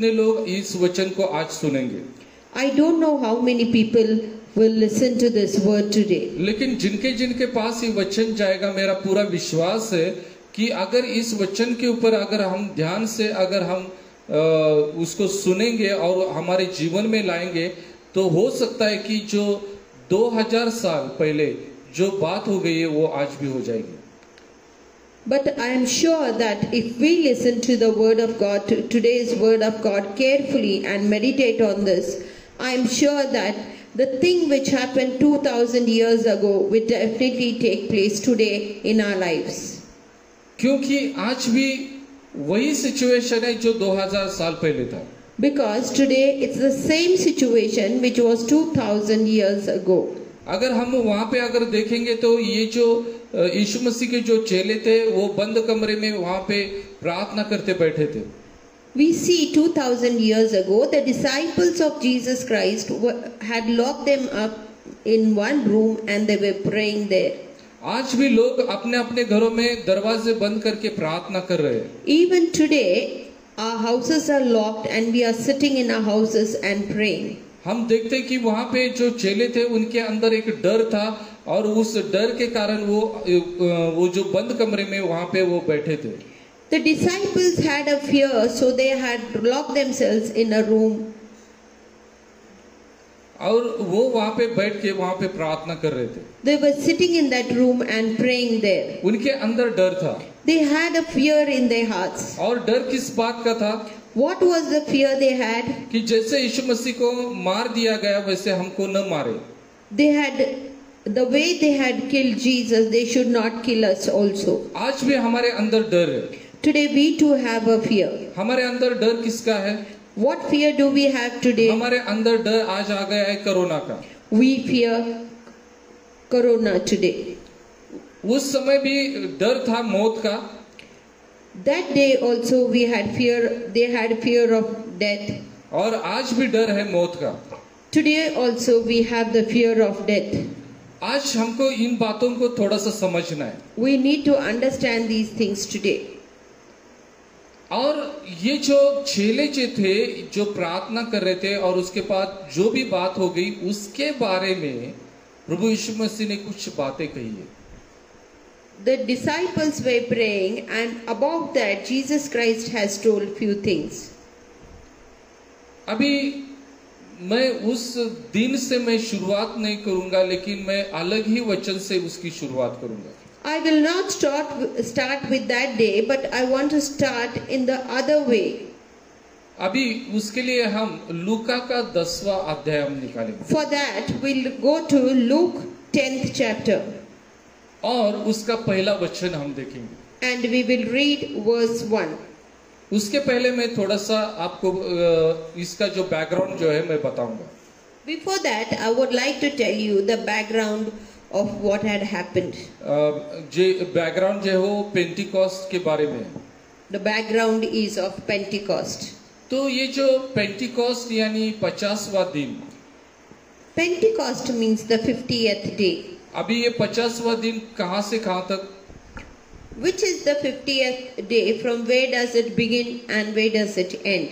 कितने लोग इस वचन को आज सुनेंगे। I don't know how many people will listen to this word today. लेकिन जिनके जिनके पास ये वचन जाएगा, मेरा पूरा विश्वास है कि अगर इस वचन के ऊपर अगर हम ध्यान से अगर हम उसको सुनेंगे और हमारे जीवन में लाएंगे, तो हो सकता है कि जो 2000 साल पहले जो बात हो गई है वो आज भी हो जाएगी। But I am sure that if we listen to the word of God, to today's word of God carefully and meditate on this, I am sure that the thing which happened 2000 years ago will definitely take place today in our lives. क्योंकि आज भी वही situation है जो 2000 साल पहले था। Because today it's the same situation which was 2000 years ago. अगर हम वहां पे अगर देखेंगे तो ये जो यीशु मसीह के जो चेले थे वो बंद कमरे में वहां पे प्रार्थना करते बैठे थे। We see 2000 years ago the disciples of Jesus Christ had locked them up in one room and they were praying there. आज भी लोग अपने अपने घरों में दरवाजे बंद करके प्रार्थना कर रहे हैं। Even today our houses are locked and we are sitting in our houses and praying. हम देखते हैं कि वहां पे जो चेले थे उनके अंदर एक डर था और उस डर के कारण वो जो बंद कमरे में वहां पे वो बैठे थे। The disciples had a fear, so they had locked themselves in a room. और वो वहां पे बैठ के वहां पे प्रार्थना कर रहे थे। They were sitting in that room and praying there. उनके अंदर डर था। They had a fear in their hearts. और डर किस बात का था? What was the fear they had? कि जैसे यीशु मसीह को मार दिया गया वैसे हमको न मारे। They had the way they had killed Jesus, they should not kill us also. आज भी हमारे अंदर डर है। Today we too have a fear. हमारे अंदर डर किसका है? What fear do we have today? हमारे अंदर डर आज आ गया है कोरोना का। We fear corona today. उस समय भी डर था मौत का। That day also we had fear, they had fear of death. और आज भी डर है मौत का। Today also we have the fear of death. आज हमको इन बातों को थोड़ा सा समझना है। We need to understand these things today. और ये जो चेले थे जो प्रार्थना कर रहे थे और उसके बाद जो भी बात हो गई उसके बारे में प्रभु यीशु मसीह ने कुछ बातें कही है। The disciples were praying, and about that Jesus Christ has told few things. अभी मैं उस दिन से मैं शुरुआत नहीं करूंगा, लेकिन मैं अलग ही वचन से उसकी शुरुआत करूंगा। I will not start with that day, but I want to start in the other way. अभी उसके लिए हम लूका का 10वां अध्याय हम निकालेंगे। For that we'll go to Luke 10th chapter. और उसका पहला वचन हम देखेंगे। And we will read verse 1. उसके पहले मैं थोड़ा सा आपको इसका जो बैकग्राउंड जो है मैं बताऊंगा। Before that, I would like to tell you the background of what had happened. जो बैकग्राउंड जो है वो पेंटिकॉस्ट के बारे में है। The background is of Pentecost. तो ये जो पेंटिकॉस्ट यानी 50वां दिन। Pentecost means the 50th day. अभी ये 50वां दिन कहाँ से कहाँ तक? Which is the 50th day? From where does it begin and where does it end?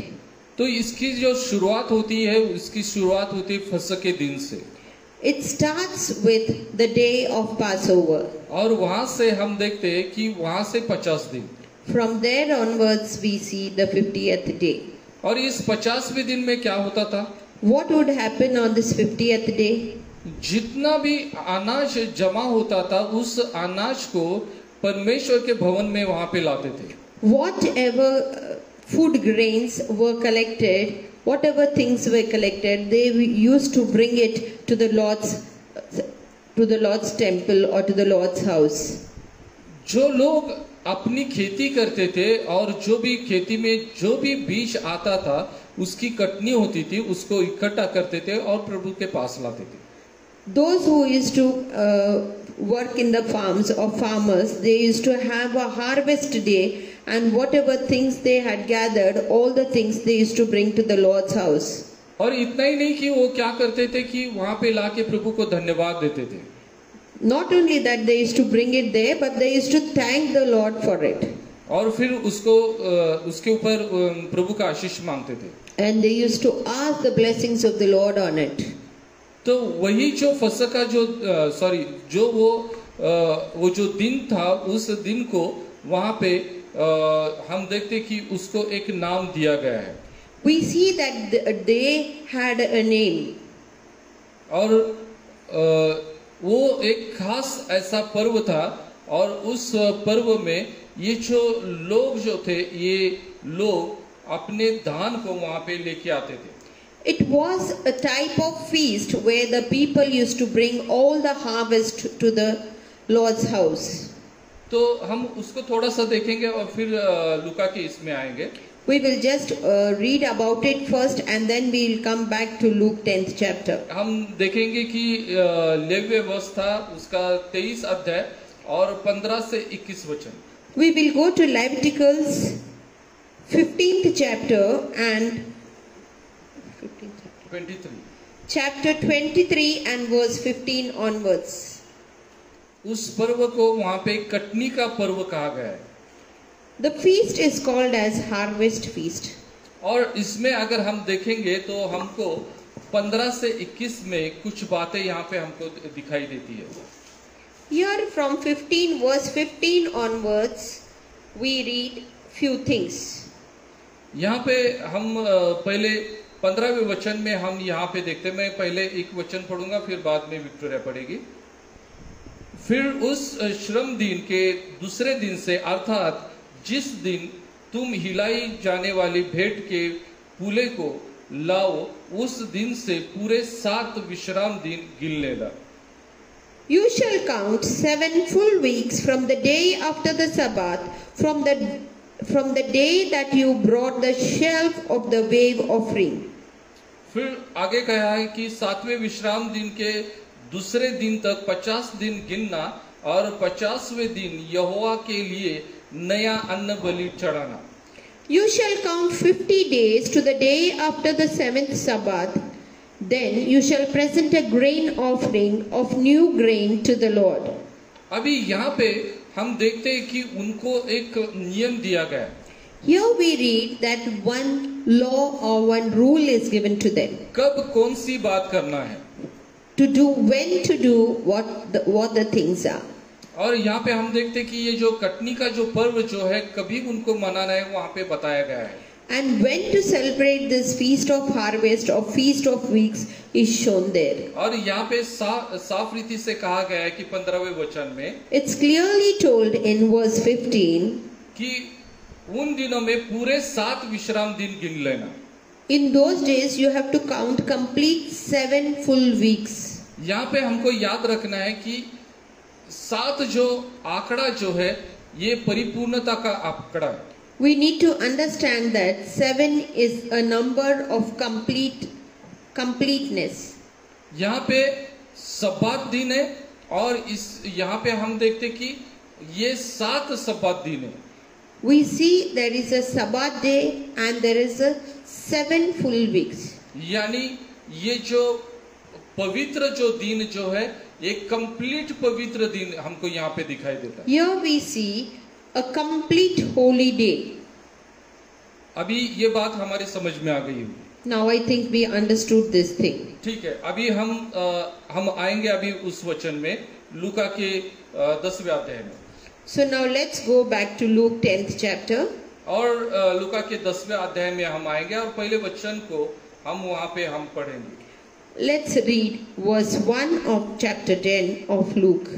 तो इसकी जो शुरुआत होती है उसकी शुरुआत होती है फसह के दिन से। It starts with the day of Passover. और वहाँ से हम देखते हैं कि वहाँ से 50 दिन। From there onwards we see the 50th day. और इस 50वें दिन में क्या होता था? What would happen on this 50th day? जितना भी अनाज जमा होता था उस अनाज को परमेश्वर के भवन में वहां पे लाते थे। Whatever food grains were collected, whatever things were collected, they used to bring it to the Lord's temple or to the Lord's house. जो लोग अपनी खेती करते थे और जो भी खेती में जो भी बीज आता था उसकी कटनी होती थी, उसको इकट्ठा करते थे और प्रभु के पास लाते थे। Those who used to work in the farms or farmers, they used to have a harvest day, and whatever things they had gathered, all the things they used to bring to the Lord's house. और इतना ही नहीं कि वो क्या करते थे कि वहां पे लाके प्रभु को धन्यवाद देते थे। Not only that they used to bring it there, but they used to thank the Lord for it. और फिर उसके ऊपर प्रभु का आशीष मांगते थे। And they used to ask the blessings of the Lord on it. तो वही जो फसह जो वो जो दिन था, उस दिन को वहां पे हम देखते कि उसको एक नाम दिया गया है। We see that they had a name. और वो एक खास ऐसा पर्व था, और उस पर्व में ये जो लोग जो थे, ये लोग अपने धान को वहां पे लेके आते थे। It was a type of feast where the people used to bring all the harvest to the Lord's house. तो हम उसको थोड़ा सा देखेंगे और फिर लूका के इसमें आएंगे। We will just read about it first and then we will come back to Luke 10th chapter. हम देखेंगे कि लेव्य व्यवस्था उसका 23 अध्याय और 15 से 21 वचन। We will go to Leviticus 15th chapter and 23 chapter 23 and verse 15 onwards. उस पर्व को वहां पे कटनी का पर्व कहा गया है। The feast is called as harvest feast. और इसमें अगर हम देखेंगे तो हमको 15 से 21 में कुछ बातें यहाँ पे हमको दिखाई देती है। Here from 15 verse 15 onwards we read few things. यहाँ पे हम पहले 15वें वचन में हम यहाँ पे देखते हैं। मैं पहले एक वचन पढ़ूंगा, फिर बाद में विक्टोरिया पढ़ेगी। फिर उस श्रम दिन के दूसरे दिन से, अर्थात जिस दिन तुम हिलाई जाने वाली भेंट के पूले को लाओ, उस दिन से पूरे 7 विश्राम दिन गिन लेना। You shall count 7 full weeks from the day after the Sabbath, from the day that you brought the sheaf of the wave offering. फिर आगे कहा है कि 7वें विश्राम दिन के दूसरे दिन तक 50 दिन गिनना, और 50वें दिन यहोवा के लिए नया अन्न बलि चढ़ाना। You shall count 50 days to the day after the 7th Sabbath. Then you shall present a grain offering of new grain to the Lord. अभी यहाँ पे हम देखते हैं कि उनको एक नियम दिया गया है। Here we read that one law or one rule is given to them. कब कौन सी बात करना है, To do, when to do, what the things are. और यहाँ पे हम देखते हैं कि ये जो कटनी का जो पर्व जो है, कभी उनको मनाना है, वहाँ पे बताया गया है। And when to celebrate this feast of harvest or feast of weeks is shown there. और यहाँ पे साफ रीति से कहा गया है कि 15वें वचन में It's clearly told in verse 15. कि उन दिनों में पूरे 7 विश्राम दिन गिन लेना। In those days you have to count complete 7 full weeks. यहाँ पे हमको याद रखना है कि 7 जो आंकड़ा जो है, ये परिपूर्णता का आंकड़ा है। We need to understand that 7 is a number of completeness. यहाँ पे सब्बात दिन है, और इस यहाँ पे हम देखते कि ये 7 सब्बात दिन है। We see there is a Sabbath day and there is a 7 full weeks. यानी ये जो पवित्र जो दिन जो है, एक कंप्लीट पवित्र दिन हमको यहाँ पे दिखाई देता है। Here we see a complete holy day. अभी ये बात हमारी समझ में आ गई होगी। Now I think we understood this thing. ठीक है, अभी हम आएंगे अभी उस वचन में, लूका के 10वें अध्याय में। So now let's go back to Luke 10th chapter. और लूका के 10वें अध्याय में हम आएंगे, और पहले वचन को हम वहाँ पे हम पढ़ेंगे। Let's read verse 1 of chapter 10 of Luke.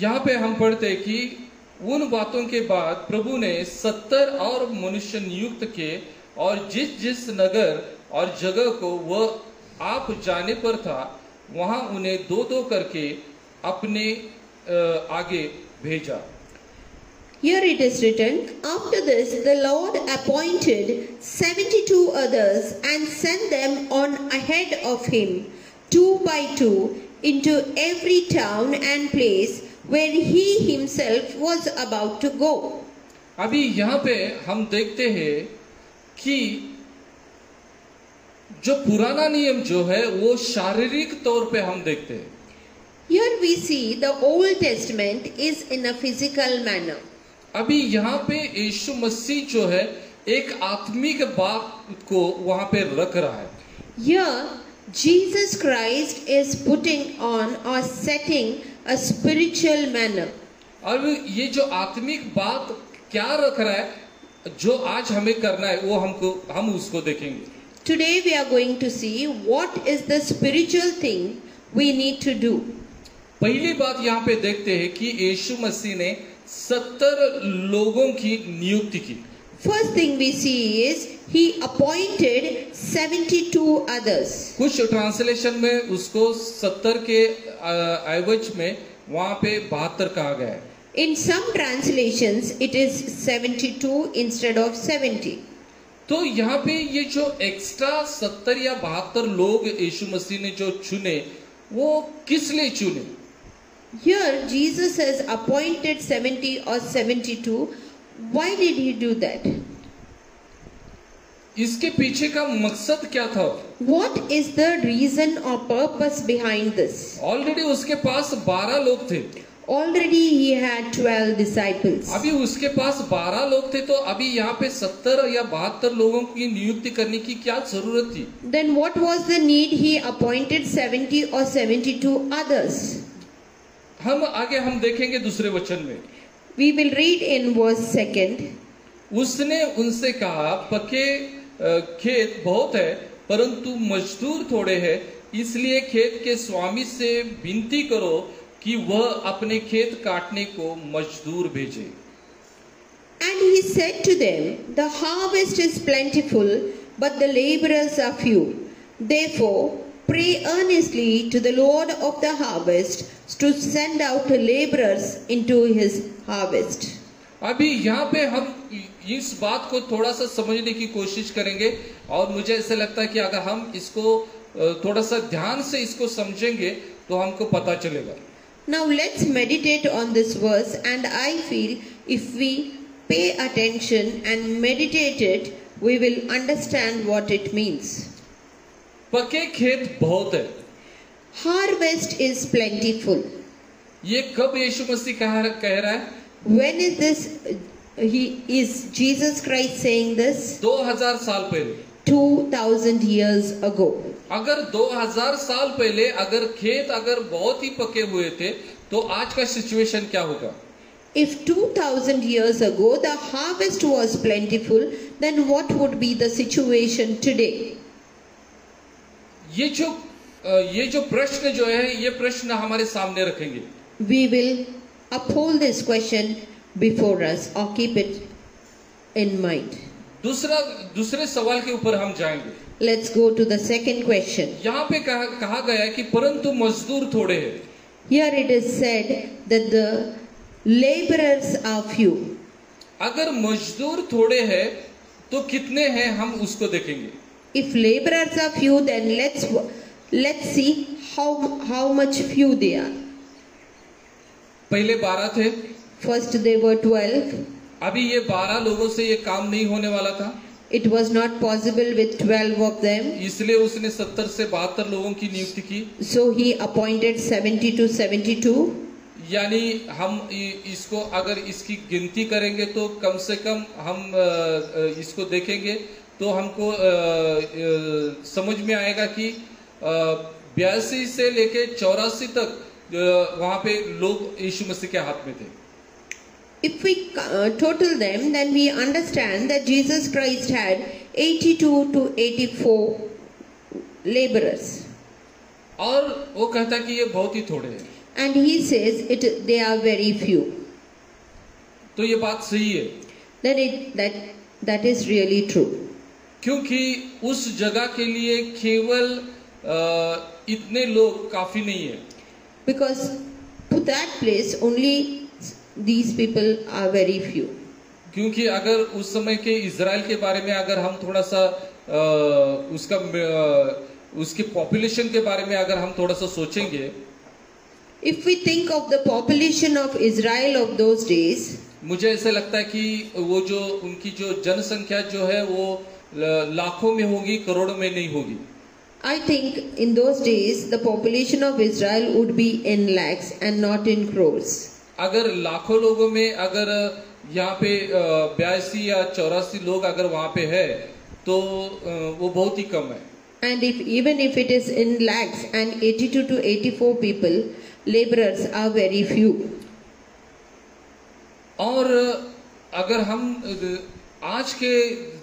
यहाँ पे हम पढ़ते हैं कि उन बातों के बाद प्रभु ने 70 और मनुष्य नियुक्त किए, और जिस जिस नगर और जगह को वह आप जाने पर था, वहां उन्हें 2-2 करके अपने आगे भेजा। Here it is written, after this the Lord appointed 72 others and sent them on ahead of him, 2 by 2, into every town and place where he himself was about to go. अभी यहाँ पे हम देखते हैं कि जो पुराना नियम जो है, वो शारीरिक तौर पे हम देखते हैं। Here we see the Old Testament is in a physical manner. अभी यहाँ पे यीशु मसीह जो है एक आत्मिक बात को वहां पे रख रहा है. Here, Jesus Christ is putting on or setting a spiritual manner. अब ये जो आत्मिक बात क्या रख रहा है, जो आज हमें करना है वो हम उसको देखेंगे. Today we are going to see what is the spiritual thing we need to do. पहली बात यहाँ पे देखते हैं कि यीशु मसीह ने 70 लोगों की नियुक्ति की. First thing we see is he appointed 72 others. कुछ ट्रांसलेशन में उसको 70 के एवज में वहां पे 72 कहा गया है. In some translations it is 72 instead of 70. तो यहाँ पे ये जो एक्स्ट्रा 70 या 72 लोग यीशु मसीह ने जो चुने, वो किस लिए चुने? Here Jesus has appointed 70 or 72. Why did he do that? इसके पीछे का मकसद क्या था? What is the reason or purpose behind this? Already उसके पास 12 लोग थे. Already he had 12 disciples. अभी उसके पास 12 लोग थे, तो अभी यहाँ पे 70 या 72 लोगों की नियुक्ति करने की क्या जरूरत थी? Then what was the need he appointed 70 or 72 others? हम देखेंगे दूसरे वचन में. We will read in verse 2. उसने उनसे कहा, पके खेत बहुत है परंतु मजदूर थोड़े हैं, इसलिए खेत के स्वामी से विनती करो कि वह अपने खेत काटने को मजदूर भेजे. And he said to them, the harvest is plentiful, but the laborers are few. Therefore, pray earnestly to the Lord of the harvest to send out laborers into his harvest. अभी यहाँ पे हम इस बात को थोड़ा सा समझने की कोशिश करेंगे, और मुझे ऐसा लगता है कि अगर हम इसको थोड़ा सा ध्यान से इसको समझेंगे तो हमको पता चलेगा. Now let's meditate on this verse, and I feel if we pay attention and meditate it, we will understand what it means. पके खेत बहुत है. Harvest is plentiful. ये कब यीशु मसीह कह रहा है? When is this? Is Jesus Christ saying this? 2000 साल पहले. 2000 years ago. अगर 2000 साल पहले अगर खेत अगर बहुत ही पके हुए थे, तो आज का सिचुएशन क्या होगा? If 2000 years ago the harvest was plentiful, then what would be the situation today? ये जो प्रश्न जो है, ये प्रश्न हमारे सामने रखेंगे. We will uphold this question before us or keep it in mind. दूसरे सवाल के ऊपर हम जाएंगे. Let's go to the second question. यहाँ पे कहा गया है कि परंतु मजदूर थोड़े हैं. Here it is said that the laborers are few. अगर मजदूर थोड़े हैं तो कितने हैं, हम उसको देखेंगे. If laborers are few, then let's see how much few they are. पहले 12 थे. First they were 12. अभी ये 12 लोगों से ये काम नहीं होने वाला था. It was not possible with 12 of them. इसलिए उसने 70 से 72 लोगों की नियुक्ति की. So he appointed 70 to 72. यानी हम इसको अगर इसकी गिनती करेंगे तो कम से कम हम इसको देखेंगे तो हमको समझ में आएगा कि 82 से लेके 84 तक वहां पे लोग यीशु मसीह के हाथ में थे. If we total them, then we understand that Jesus Christ had 82 to 84 laborers. और वो कहता है कि ये बहुत ही थोड़े हैं. And he says they are very few. तो ये बात सही है. Then that is really true. क्योंकि उस जगह के लिए केवल इतने लोग काफी नहीं है. Because to that place only these people are very few. क्योंकि अगर उस समय के इजराइल के बारे में अगर हम थोड़ा सा उसके पॉपुलेशन के बारे में अगर हम थोड़ा सा सोचेंगे, if we think of the population of Israel of those days, मुझे ऐसा लगता है कि वो जो उनकी जो जनसंख्या जो है वो लाखों में होगी, करोड़ों में नहीं होगी. I think in those days the population of Israel would be in lakhs and not in crores. अगर लाखों लोगों में अगर यहाँ पे 82 या 84 लोग अगर वहाँ पे है तो वो बहुत ही कम है। And even if it is in lakhs and 82 to 84 people, laborers are very few. और अगर हम आज के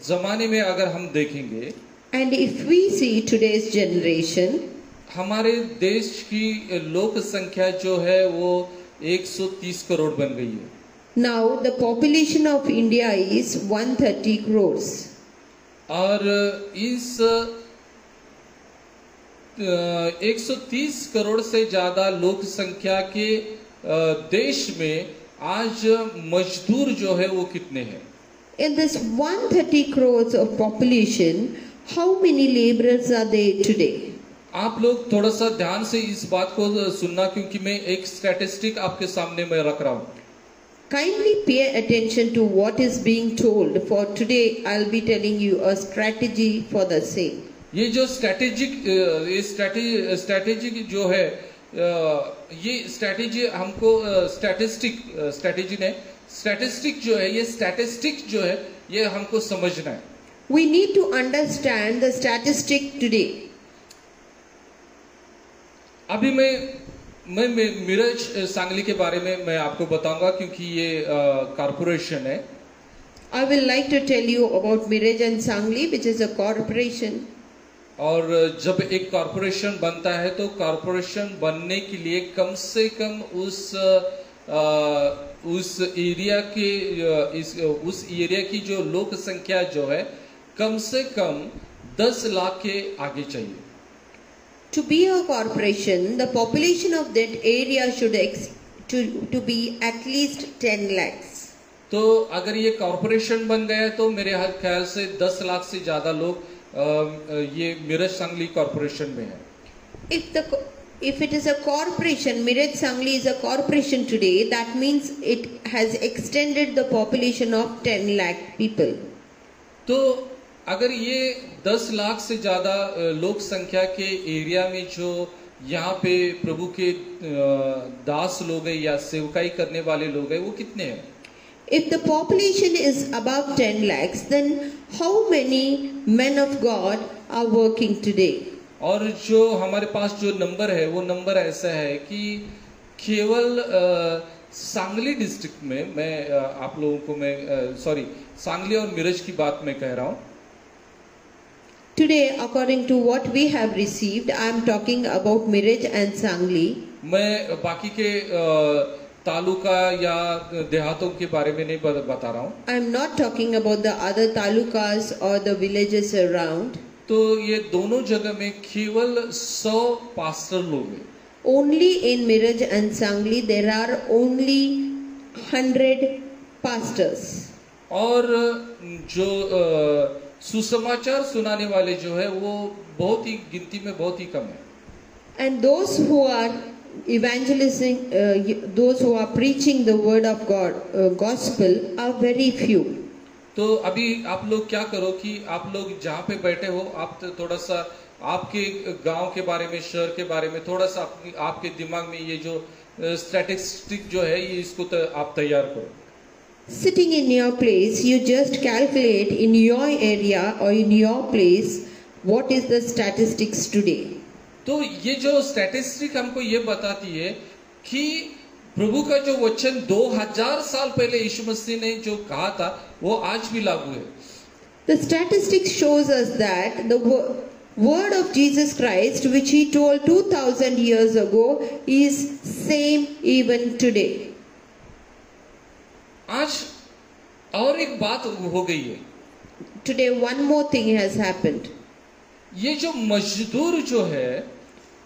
जमाने में अगर हम देखेंगे, And if we see today's generation, हमारे देश की लोक संख्या जो है वो 130 करोड़ बन गई है। now the population of India is 130 crores. और इस 130 करोड़ से ज्यादा लोक संख्या के देश में आज मजदूर जो है वो कितने हैं? In this 130 crores of population, how many laborers are there today? आप लोग थोड़ा सा ध्यान से इस बात को सुनना, क्योंकि मैं एक स्टैटिस्टिक आपके सामने मैं रख रहा हूँ। Kindly pay attention to what is being told, for today I'll be telling you a strategy for the same. ये जो स्ट्रैटेजी जो है, ये स्ट्रैटेजी हमको स्टैटिस्टिक जो है, ये स्टैटिस्टिक जो है ये हमको समझना है। We need to understand the statistic today. अभी मैं मिरज सांगली के बारे में मैं आपको बताऊंगा, क्योंकि ये कॉर्पोरेशन है। I will like to tell you about Miraj and Sangli, which is a corporation. और जब एक कॉर्पोरेशन बनता है तो कॉर्पोरेशन बनने के लिए कम से कम उस एरिया की जो लोक संख्या जो है कम से कम 10 लाख के आगे चाहिए। To be a corporation, the population of that area should to be at least 10 lakhs. तो अगर ये कॉर्पोरेशन बन गया तो मेरे ख्याल से 10 लाख से ज्यादा लोग ये मिरज सांगली कॉर्पोरेशन में है। If it is a corporation, Miraj Sangli is a corporation today, that means it has extended the population of 10 lakh people. तो अगर ये 10 लाख से ज्यादा लोक संख्या के एरिया में जो यहाँ पे प्रभु के दास लोग हैं या सेवकाई करने वाले लोग हैं, वो कितने हैं? If the population is above 10 lakhs, then how many men of God are working today? और जो हमारे पास जो नंबर है वो नंबर ऐसा है कि केवल सांगली डिस्ट्रिक्ट में मैं आप लोगों को सांगली और मिरज की बात मैं कह रहा हूँ। Today, according to what we have received, I am talking about Miraj and Sangli. मैं बाकी के तालुका या देहातों के बारे में नहीं बता रहा हूँ। I am not talking about the other talukas or the villages around. तो ये दोनों जगह में केवल 100 पास्टर लोग हैं। Only in Miraj and Sangli there are only 100 pastors. और जो सुसमाचार सुनाने वाले जो है वो बहुत ही गिनती में बहुत ही कम है। And those who are evangelizing, those who are preaching the word of God, gospel, are very few. तो अभी आप लोग क्या करो कि आप लोग जहाँ पे बैठे हो, आप थोड़ा सा आपके गांव के बारे में, शहर के बारे में थोड़ा सा आपके दिमाग में ये जो स्टैटिस्टिक जो है ये इसको आप तैयार करो। Sitting in your place, you just calculate in your area or in your place what is the statistics today. तो ये जो स्टैटिस्टिक हमको ये बताती है कि प्रभु का जो वचन 2000 साल पहले यीशु मसीह ने जो कहा था वो आज भी लागू है। The statistics shows us that the word of Jesus Christ, which he told 2000 years ago, is same even today. आज और एक बात हो गई है। Today one more thing has happened. ये जो मजदूर जो है,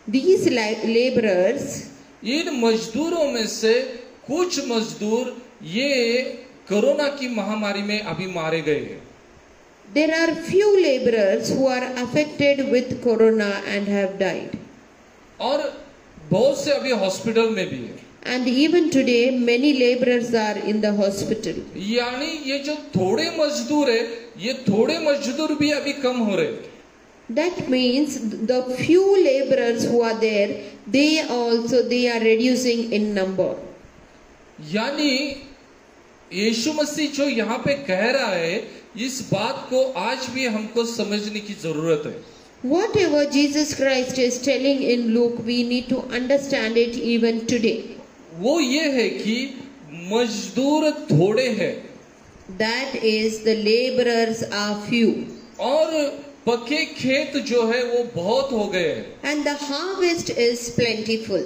these laborers, इन मजदूरों में से कुछ मजदूर ये कोरोना की महामारी में अभी मारे गए हैं। There are few laborers who are affected with corona and have died. और बहुत से अभी हॉस्पिटल में भी है। And even today many laborers are in the hospital. यानी ये जो थोड़े मजदूर है, ये थोड़े मजदूर भी अभी कम हो रहे हैं। That means the few laborers who are there, they are reducing in number. यानी यीशु मसीह जो यहाँ पे कह रहा है, इस बात को आज भी हमको समझने की जरूरत है। Whatever Jesus Christ is telling in Luke, we need to understand it even today. वो ये है कि मजदूर थोड़े हैं That is, the laborers are few, और पके खेत जो है वो बहुत हो गए हैं, and the harvest is plentiful.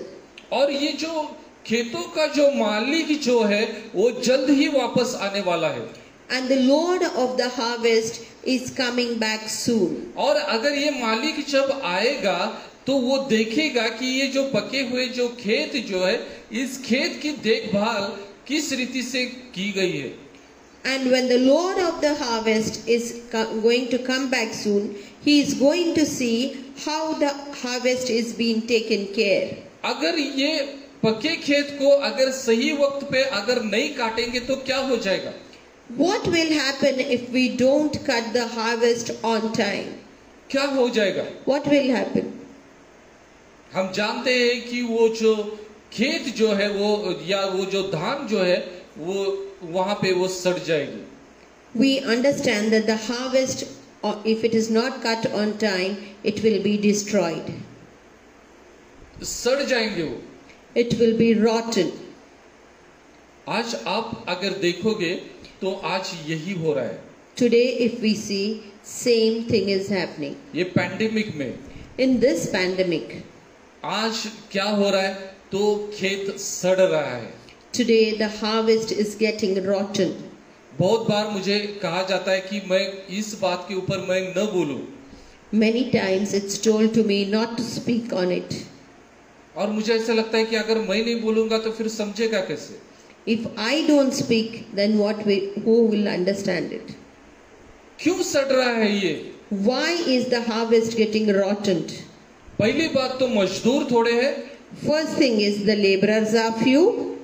और ये जो खेतों का जो मालिक जो है वो जल्द ही वापस आने वाला है। And the Lord of the harvest is coming back soon. और अगर ये मालिक जब आएगा तो वो देखेगा कि ये जो पके हुए जो खेत जो है, इस खेत की देखभाल किस रीति से की गई है। And when the Lord of the harvest is going to come back soon, he is going to see how the harvest is being taken care. अगर ये पके खेत को अगर सही वक्त पे अगर नहीं काटेंगे तो क्या हो जाएगा? What will happen if we don't cut the harvest on time? क्या हो जाएगा? What will happen? हम जानते हैं कि वो जो खेत जो है वो या वो जो धान जो है वो वहां पे वो सड़ जाएगी। We understand that the harvest, if it is not cut on time, it will be destroyed. सड़ जाएंगे वो। It will be rotten. आज आप अगर देखोगे तो आज यही हो रहा है। Today, if we see, same thing is happening. ये पैंडेमिक में In this pandemic, आज क्या हो रहा है? तो खेत सड़ रहा है। today the harvest is getting rotten. बहुत बार मुझे कहा जाता है कि मैं इस बात के ऊपर मैं न बोलूं, Many times it's told to me not to speak on it. और मुझे ऐसा लगता है कि अगर मैं नहीं बोलूंगा तो फिर समझेगा कैसे? If I don't speak, then who will understand it? क्यों सड़ रहा है ये? Why is the harvest getting rotten? पहली बात तो मजदूर थोड़े हैं। First thing is the laborers are few.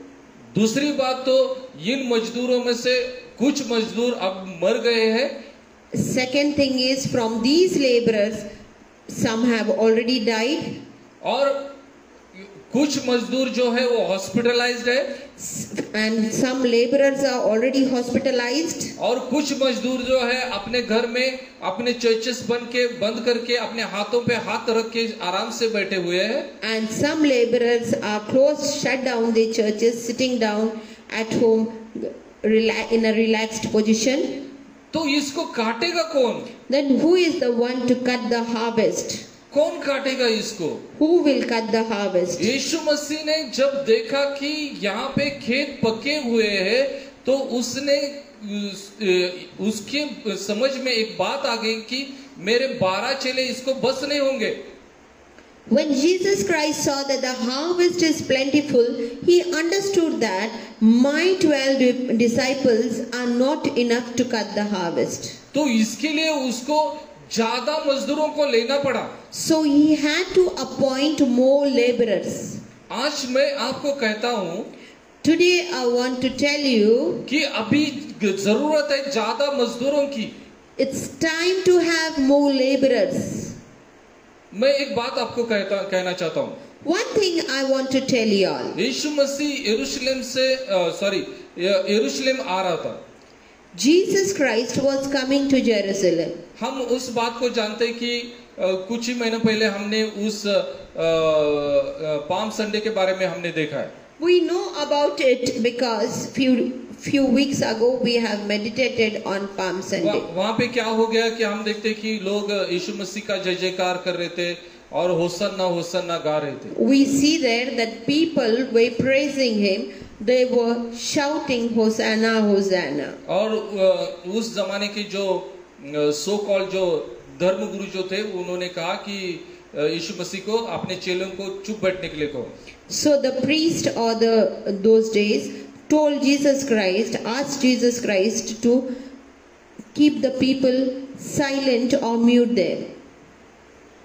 दूसरी बात तो इन मजदूरों में से कुछ मजदूर अब मर गए हैं। Second thing is from these laborers, some have already died. और कुछ मजदूर जो है वो हॉस्पिटलाइज्ड है, And some laborers are already hospitalized. और कुछ मजदूर जो है अपने घर में अपने चर्चेस बंद करके अपने हाथों पे हाथ रख के आराम से बैठे हुए हैं। And some laborers are closed, shut down their churches, sitting down at home in a relaxed position. तो इसको काटेगा कौन? Then who is the one to cut the harvest? कौन काटेगा इसको? Who will cut the harvest? यीशु मसीह ने जब देखा कि यहाँ पे खेत पके हुए हैं तो उसने उसके समझ में एक बात आ गई कि मेरे 12 चेले इसको बस नहीं होंगे। When Jesus Christ saw that the harvest is plentiful, he understood that my 12 disciples are not enough to cut the harvest. तो इसके लिए उसको ज्यादा मजदूरों को लेना पड़ा। So he had to appoint more laborers. आज मैं आपको कहता हूँ Today I want to tell you, कि अभी जरूरत है ज्यादा मजदूरों की। it's time to have more laborers. मैं एक बात आपको कहना चाहता हूँ। One thing I want to tell you all. यीशु मसीह यरूशलेम आ रहा था। Jesus Christ was coming to Jerusalem. हम उस बात को जानते हैं कि कुछ ही महीनों पहले हमने उस पाम संडे के बारे में हमने देखा है। We know about it because few weeks ago we have meditated on Palm Sunday. वहाँ पे क्या हो गया कि हम देखते कि लोग यीशु मसीह का जय जयकार कर रहे थे और होसन्ना गा रहे थे। We see there that people were praising him. They were shouting Hosanna, Hosanna. और उस जमाने के जो सो कॉल्ड जो धर्मगुरु जो थे उन्होंने कहा कि यीशु मसीह को अपने चेलों को चुप बैठने के लिए कहो। So the priest or those days told Jesus Christ, asked Jesus Christ to keep the people silent or mute there.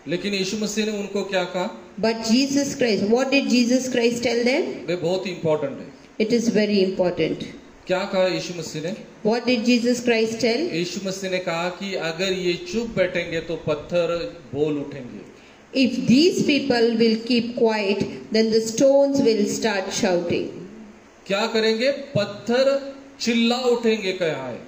लेकिन यीशु मसीह ने उनको क्या कहा? But Jesus Christ, what did Jesus Christ tell them? वे बहुत ही इम्पोर्टेंट है। It is very important. क्या कहा यीशु मसीह ने? What did Jesus Christ tell? यीशु मसीह ने कहा कि अगर ये चुप बैठेंगे तो पत्थर बोल उठेंगे। If these people will keep quiet, then the stones will start shouting. क्या करेंगे? पत्थर चिल्ला उठेंगे कहा है।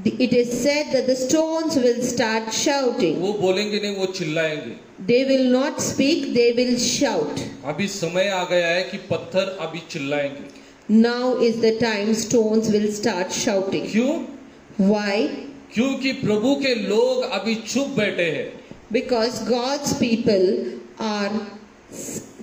It is said that the stones will start shouting. वो बोलेंगे नहीं, वो चिल्लाएंगे। They will not speak, they will shout. अभी समय आ गया है कि पत्थर अभी चिल्लाएंगे। Now is the time stones will start shouting. क्यों? Why? क्योंकि प्रभु के लोग अभी चुप बैठे हैं। Because God's people are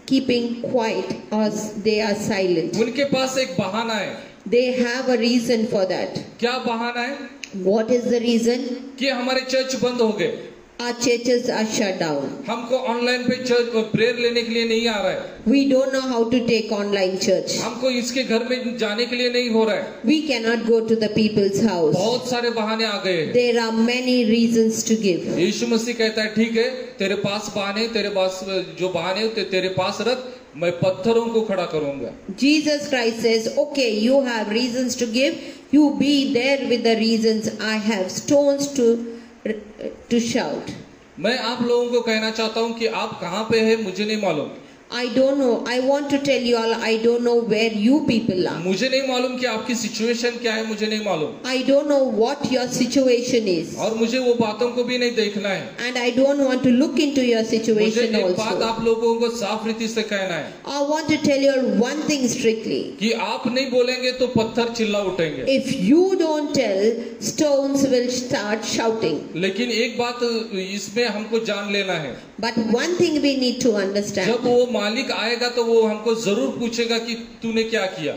keeping quiet or they are silent. उनके पास एक बहाना है। They have a reason for that. क्या बहाना है? What is the reason? कि हमारे चर्च बंद हो गए, Our churches are shut down. हमको ऑनलाइन पे चर्च प्रेयर लेने के लिए नहीं आ रहा है, We don't know how to take online church. हमको इसके घर में जाने के लिए नहीं हो रहा है। We cannot go to the people's house. बहुत सारे बहाने आ गए हैं। There are many reasons to give. यीशु मसीह कहता है ठीक है, तेरे पास बहाने, तेरे पास जो बहाने तेरे पास रख, मैं पत्थरों को खड़ा करूंगा। Jesus Christ says, okay, you have reasons to give, you be there with the reasons. I have stones to shout. मैं आप लोगों को कहना चाहता हूं कि आप कहां पे हैं मुझे नहीं मालूम। I don't know. I want to tell you all, I don't know where you people are. मुझे नहीं मालूम कि आपकी सिचुएशन क्या है, मुझे नहीं मालूम। I don't know what your situation is. और मुझे वो बातों को भी नहीं देखना है। And I don't want to look into your मुझे situation एक बात also. आप लोगों को साफ रीति से कहना है I want to tell you all one thing strictly. कि आप नहीं बोलेंगे तो पत्थर चिल्ला उठेंगे। If you don't tell, stones will start shouting. लेकिन एक बात इसमें हमको जान लेना है, But one thing we need to understand. जब वो मालिक आएगा तो वो हमको जरूर पूछेगा कि तूने क्या किया।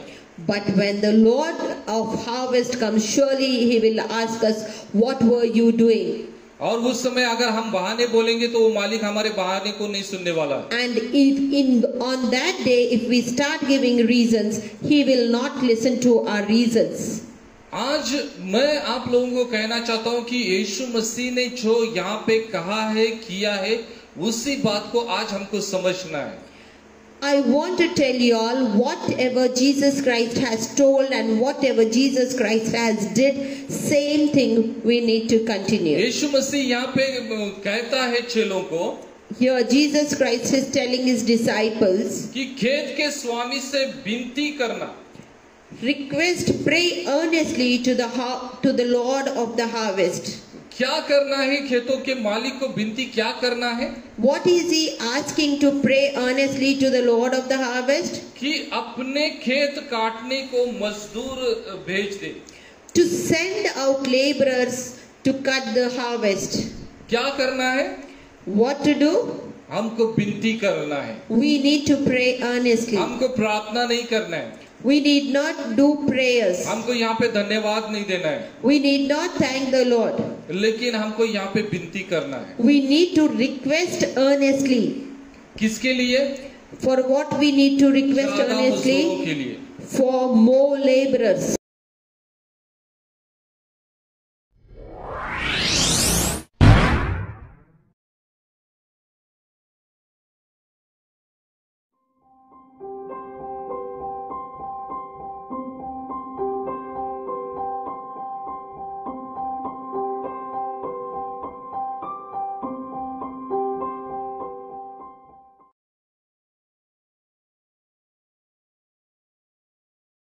But when the Lord of harvest comes, surely He will ask us, what were you doing? और उस समय अगर हम बहाने बोलेंगे तो वो मालिक हमारे बहाने को नहीं सुनने वाला। And on that day, if we start giving reasons, He will not listen to our reasons. आज मैं आप लोगों को कहना चाहता हूँ कि यीशु मसीह ने जो यहाँ पे कहा है, किया है, उसी बात को आज हमको समझना है। I want to tell you all, whatever Jesus Christ has told and whatever Jesus Christ has did, same thing we need to continue. यीशु मसीह यहाँ पे कहता है चेलों को, Here Jesus Christ is telling His disciples, कि खेत के स्वामी से विनती करना, request, pray earnestly to the Lord of the harvest. क्या करना है? खेतों के मालिक को विनती क्या करना है? What is He asking to pray earnestly to the Lord of the harvest? कि अपने खेत काटने को मजदूर भेज दे। To send out laborers to cut the harvest. क्या करना है? What to do? हमको विनती करना है। We need to pray earnestly. हमको प्रार्थना नहीं करना है। We need not do prayers. हमको यहाँ पे धन्यवाद नहीं देना है, We need not thank the Lord. लेकिन हमको यहाँ पे विनती करना है। We need to request earnestly. किसके लिए? For what we need to request ज़्यादा earnestly? मजदूरों के लिए। For more laborers.